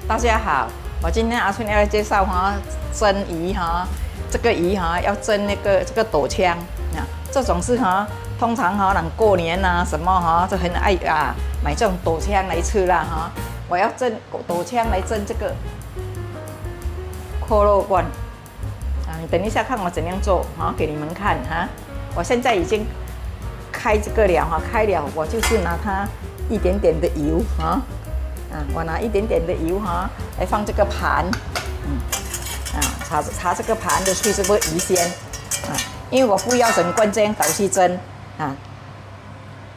大家好，我今天阿春要来介绍蒸鱼这个鱼要蒸这个斗枪啊，这种是通常人过年什么就很爱买这种斗枪来吃啦我要蒸斗枪来蒸这个扣肉罐你等一下看我怎样做给你们看我现在已经开这个了开了，我就是拿它一点点的油我拿一点点的油来放这个盘，擦这个盘的去这个鱼先因为我不要整罐这样倒去蒸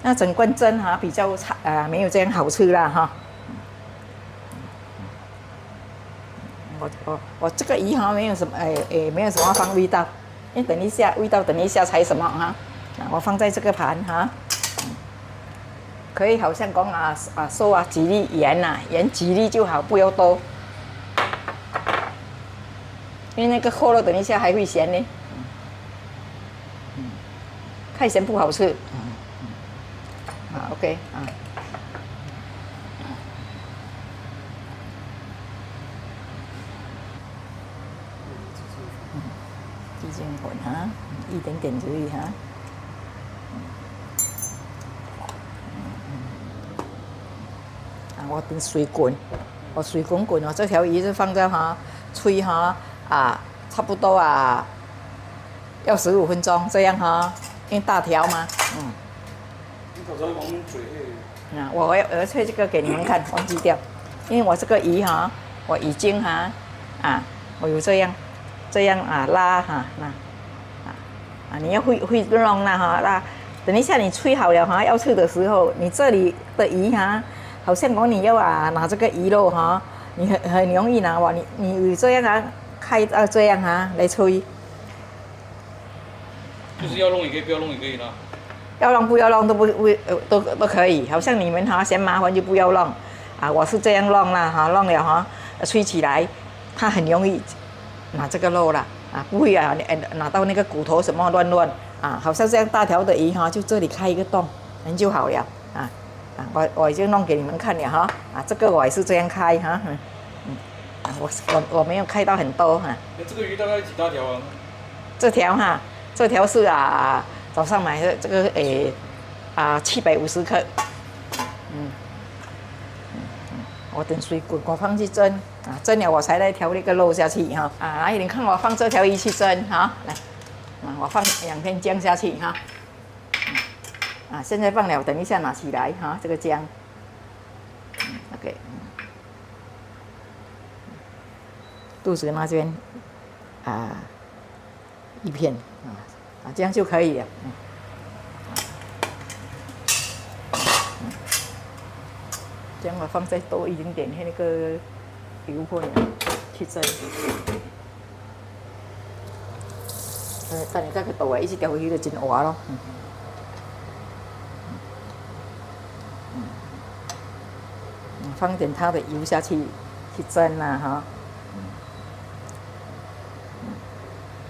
那整罐蒸比较没有这样好吃啦我这个鱼没有什么没有什么放味道，因为等一下味道等一下才什么我放在这个盘可以好像讲收几粒盐盐几粒就好，不要多，因为那个扣肉等一下还会咸呢，太咸不好吃OK鸡精粉一点点而已我等水滚，我水滚滚这条鱼就放在吹差不多要15分钟这样因为大条嘛你头先讲水我要吹这个给你们看，忘记掉，因为我这个鱼我已经我有这样拉你要会弄啦等一下你吹好了要吃的时候，你这里的鱼好像讲你要拿这个鱼肉你很容易拿你这样开到这样来吹，就是要弄也可以，不要弄也可以啦。要弄不要弄都可以，好像你们嫌麻烦就不要弄我是这样弄啦弄了吹起来，它很容易拿这个肉啦不会拿到那个骨头什么乱好像这样大条的鱼就这里开一个洞，人就好了我已经弄给你们看了这个我也是这样开我没有开到很多这个鱼大概几大条这条是早上买的这个750克我等水滚我放去蒸蒸了我才来调那个肉下去来你看我放这条鱼去蒸来我放2片姜下去现在放了，等一下拿起来这个姜，OK， 肚子那边一片这样就可以了姜我放再多一点点那个油分去蒸，等你这个豆一直掉回去就真滑咯。放点它的油下去蒸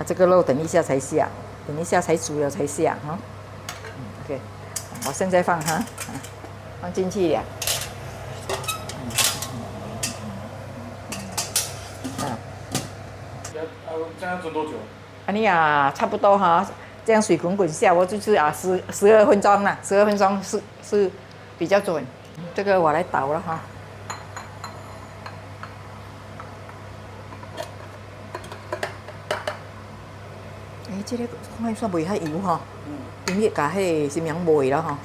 这个肉等一下才下，等一下才煮了才下OK， 我现在放放进去了这样蒸多久？你差不多这样水滚滚下，我就是12分钟啦，12分钟是比较准。这个我来倒了这个看煞袂遐油因为甲迄什么样糜了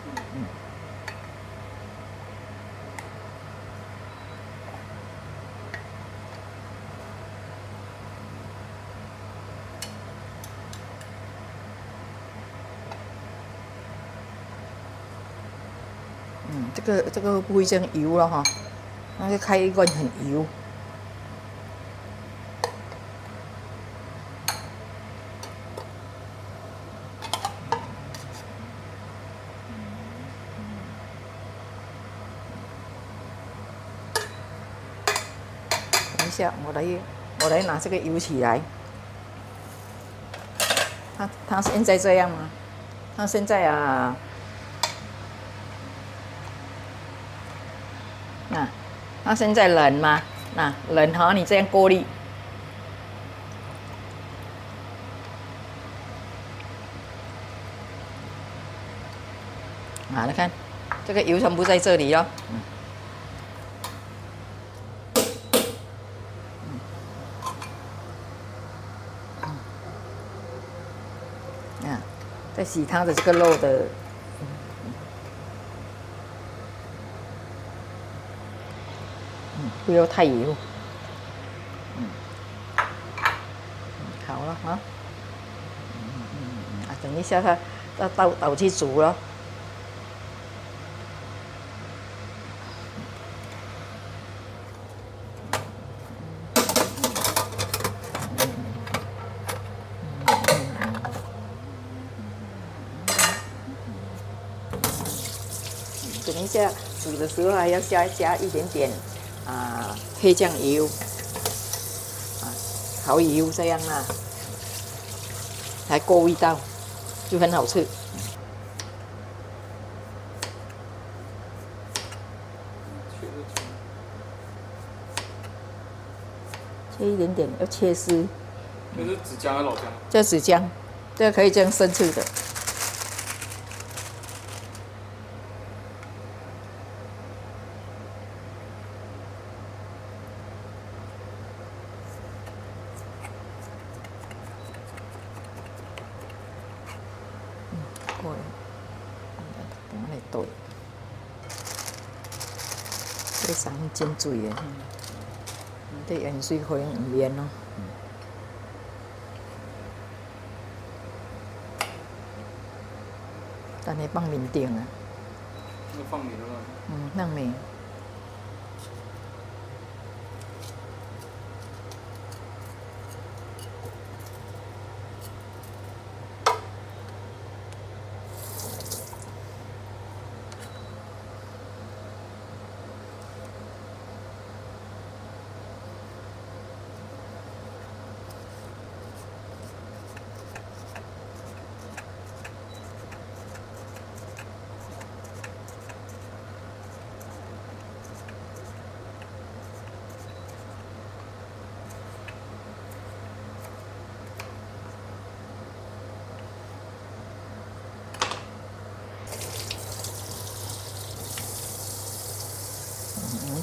这个不会这样油了那个开一罐很油。等一下，我来拿这个油起来。它现在这样吗？它现在它现在冷嘛，那人哈，你这样过滤。啊，你看，这个油全部在这里咯。啊，在洗它的这个肉的，不要太油。好了啊。啊，等一下它倒去煮了。等一下煮的时候还要加一点点黑酱油蚝油这样啦，才够味道，就很好吃。切一点点，要切丝。这是紫姜还是老姜？这紫姜，这个可以这样生吃的。过来，等下来对，这上真水的，这盐水可能唔免咯。等下放面顶啊。那放米了吗？放面。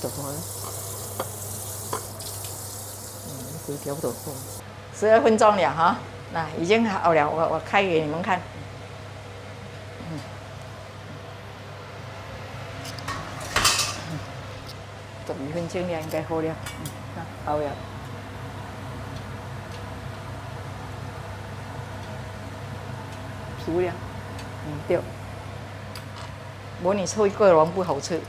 就好了，几条都够，12分钟了哈，那已经好了，我开给你们看。12分钟了，应该好了，好了。熟了，对。无你脆过龙不好吃。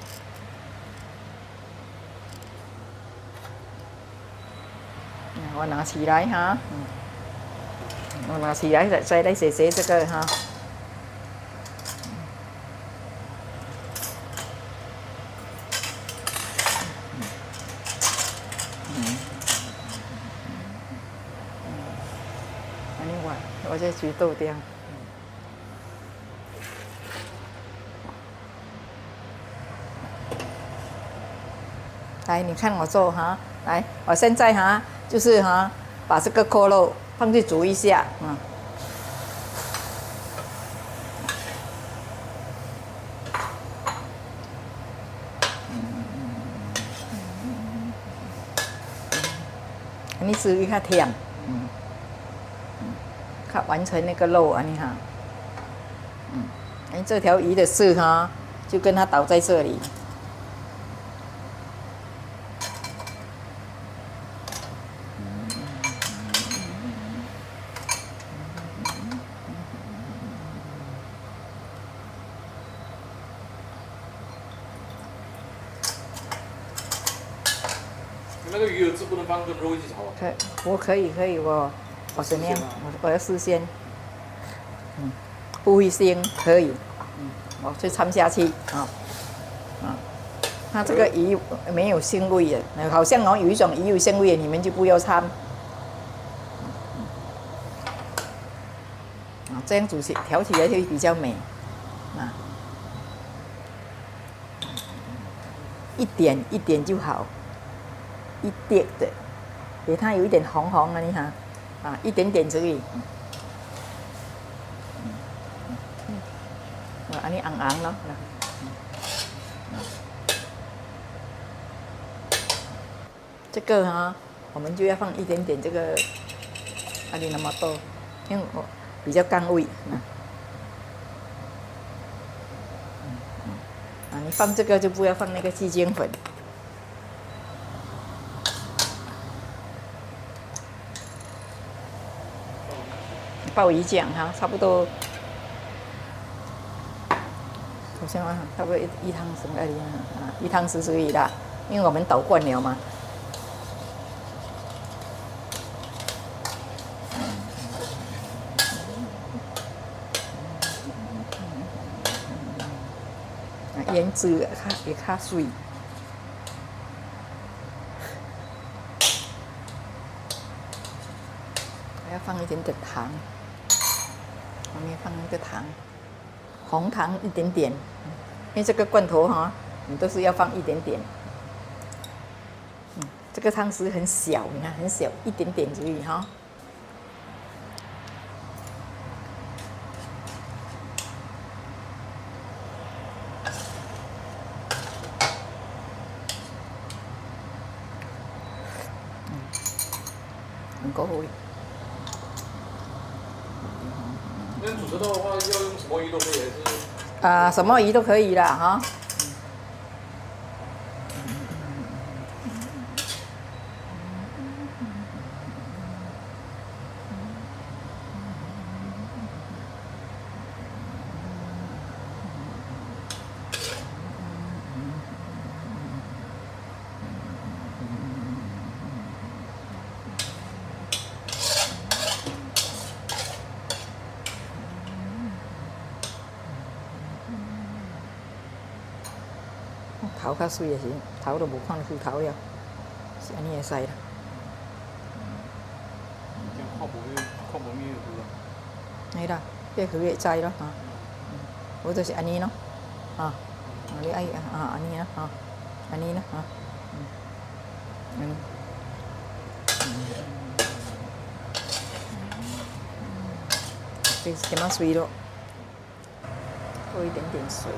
我拿起来哈，我拿起来再来写这个哈。我再煮豆浆。来，你看我做哈，来，我现在哈就是哈，把这个扣肉放去煮一下，你煮一下甜，看完成那个肉啊，你哈，这条鱼的丝哈，就跟它倒在这里。那个鱼饵汁不能放跟肉一起炒啊？可以，我怎么样？我要事先，不会腥，可以，我就掺下去它这个鱼没有腥味的，好像有一种鱼有腥味的，你们就不要掺。这样煮调起来就比较美，一点一点就好。一点的，给它有一点红红的，你看，啊，一点点而已。安尼红红咯。这个哈，我们就要放一点点这个，阿里那么多，因为我比较甘味。啊，你放这个就不要放那个鸡精粉。鲍鱼酱哈，差不多，好像差不多一汤匙而已啊，1汤匙而已啦，因为我们捣惯了嘛。腌制也较水，还要放一点点糖，后面放那个糖，红糖一点点，因为这个罐头哈，你都是要放一点点。这个汤匙很小，你看很小，一点点而已哈。很够味。那煮这道的话，要用什么鱼都可以，还是？啊，什么鱼都可以啦哈。头较水也是，头都无看出头了，是安尼会使啦。这样看无面有啦。嘿啦，这鱼会知咯哈。我就是安尼咯，啊，你爱啊安尼啦哈，安尼啦哈，这点仔水咯，多一点点水。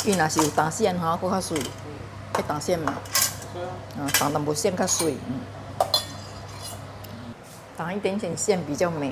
伊若是有淡线吼，佫较水，迄淡线嘛，淡淡薄线较水，淡一点点线比较美。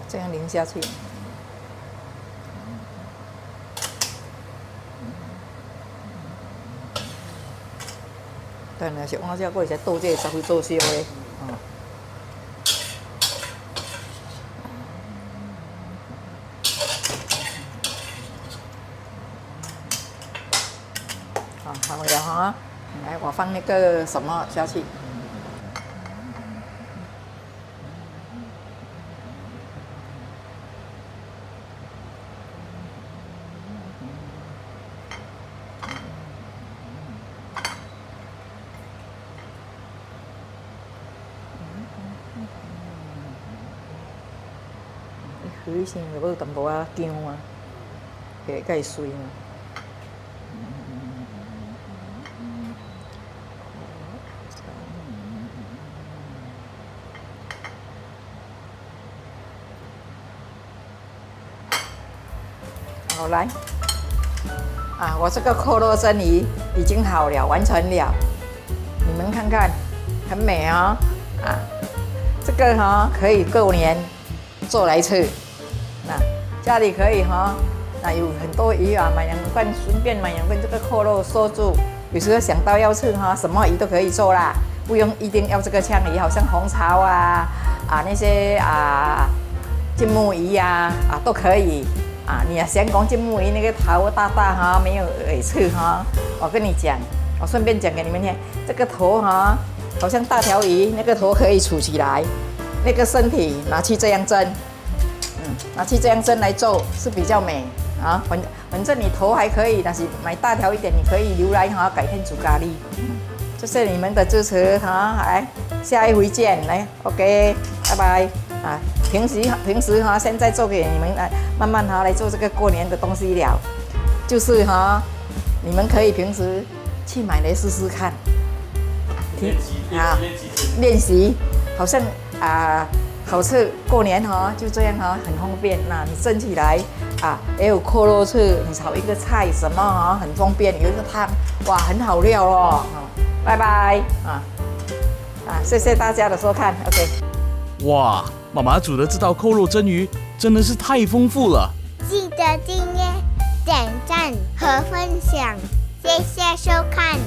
这样淋下去。但若是往遮，佫会使倒这个茶灰做烧的，好了哈，来，我放那个什么下去。鱼先就要淡薄仔姜啊，会较会水嘛。好来，我这个扣肉蒸鱼已经好了，完成了，你们看看，很美哦，这个可以过年做来吃，家里可以有很多鱼买2罐，顺便买2罐这个扣肉收住。有时候想到要吃什么鱼都可以做啦，不用一定要这个枪鱼，好像红槽那些金目鱼都可以你想讲金目鱼那个头大大没有刺我跟你讲，我顺便讲给你们听，这个头好像大条鱼，那个头可以杵起来，那个身体拿去这样蒸，拿去这样蒸来做是比较美反正你头还可以，但是买大条一点，你可以留来改天煮咖喱。谢谢你们的支持来，下一回见，来 ，OK， 拜拜平时现在做给你们慢慢来做这个过年的东西了，就是你们可以平时去买来试试看，练习，好像好吃，过年就这样很方便。你蒸起来也有扣肉吃，你炒一个菜什么很方便，有一个汤，哇，很好料哦。拜拜谢谢大家的收看 ，OK。哇，妈妈煮的这道扣肉蒸鱼真的是太丰富了。记得订阅、点赞和分享，谢谢收看。